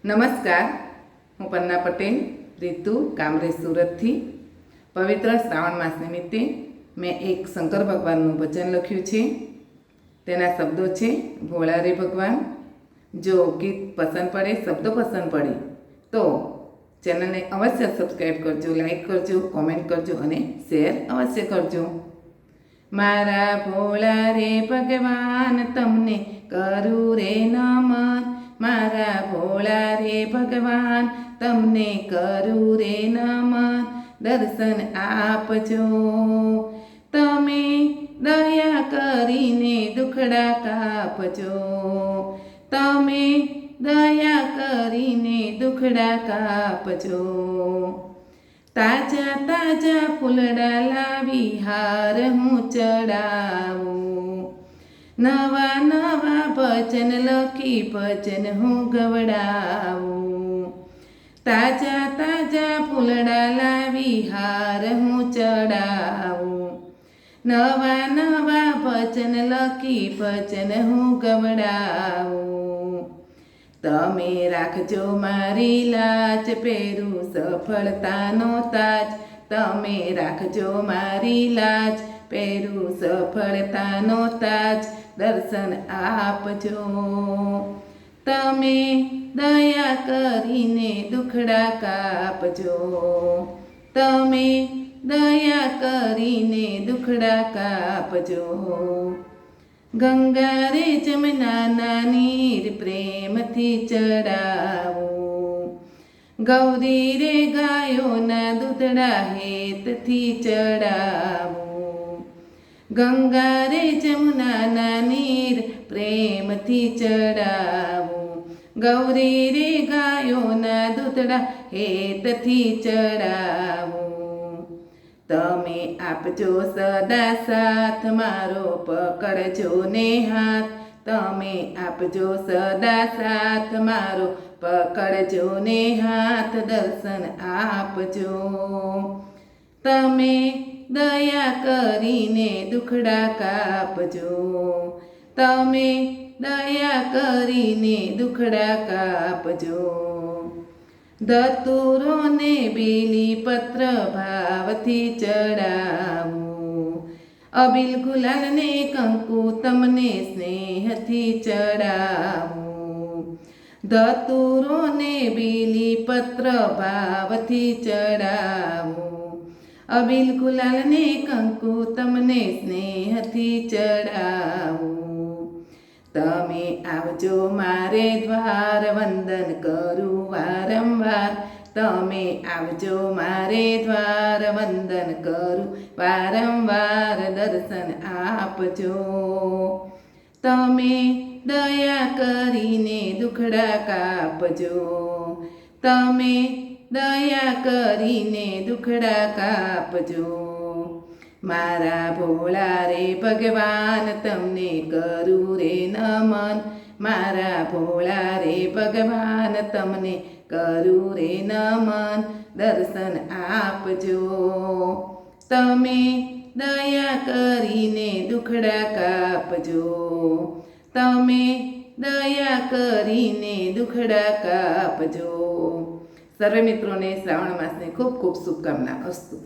નમસ્કાર, હું પન્ના પટેલ, રીતુ કામરેજ સુરતથી. પવિત્ર શ્રાવણ માસ નિમિત્તે મેં એક શંકર ભગવાનનું ભજન લખ્યું છે. તેના શબ્દો છે: ભોળા રે ભગવાન. જો ગીત પસંદ પડે, શબ્દો પસંદ પડે તો ચેનલને અવશ્ય સબસ્ક્રાઈબ કરજો, લાઈક કરજો, કોમેન્ટ કરજો અને શેર અવશ્ય કરજો. મારા ભોળા રે ભગવાન, તમને કરું રે નમન. મારા ભોળા રે ભગવાન, તમને કરું રે નમન. દર્શન આપજો તમે, દયા કરીને દુખડા કાપજો. તમે દયા કરીને દુખડા કાપજો. તાજા તાજા ફૂલડા લાવી હાર હું ચડાવું. નવા નવા ભજન લખી ભજન હું ગવડાવું. તાજા તાજા ફૂલડા લાવી હાર હું ચડાવું. નવા નવા ભજન લખી ભજન હું ગવડાવું. તમે રાખજો મારી લાજ, પહેરું સફળતાનો તાજ. તમે રાખજો મારી લાજ, પહેરું સફળતાનો તાજ. દર્શન આપજો તમે, દયા કરીને દુખડા કાપજો. તમે દયા કરીને દુખડા કાપજો. ગંગા રે જમનાના નીર પ્રેમથી ચડાવું. ગૌરી રે ગાયોના દૂધડા હેતથી ચડાવું. ગંગા રે જમનાના નીર પ્રેમથી ચડાવું. ગૌરી રે ગાયોના દૂધડા હેતથી ચડાવું. તમે આપજો સદા સાથ, મારો પકડજો ને હાથ. તમે આપજો સદા સાથ, મારો પકડજો ને હાથ. દર્શન આપજો તમે, દયા કરીને દુખડા કાપજો. તમે દયા કરીને દુખડા કાપજો. ધતુરો ને બેલી પત્ર ભાવથી ચડાવું. અબીલ ગુલાલ ને કંકુ તમને સ્નેહથી ચડાવું. ધતુરો ને બેલી પત્ર ભાવથી ચડાવું. અબીલ ગુલાલ ને કંકુ તમને સ્નેહથી ચડાવું. તમે આવજો મારે દ્વાર, વંદન કરું વારંવાર. તમે આવજો મારે દ્વાર, વંદન કરું વારંવાર. દર્શન આપજો તમે, દયા કરીને દુખડા કાપજો. તમે દયા કરીને દુખડા કાપજો. મારા ભોળા રે ભગવાન, તમને કરું રે નમન. મારા ભોળા રે ભગવાન, તમને કરું રે નમન. દર્શન આપજો તમે, દયા કરીને દુખડા કાપજો. તમે દયા કરીને દુખડા કાપજો. સર્વે મિત્રોને શ્રાવણ માસની ખૂબ ખૂબ શુભકામના. અસ્તુ.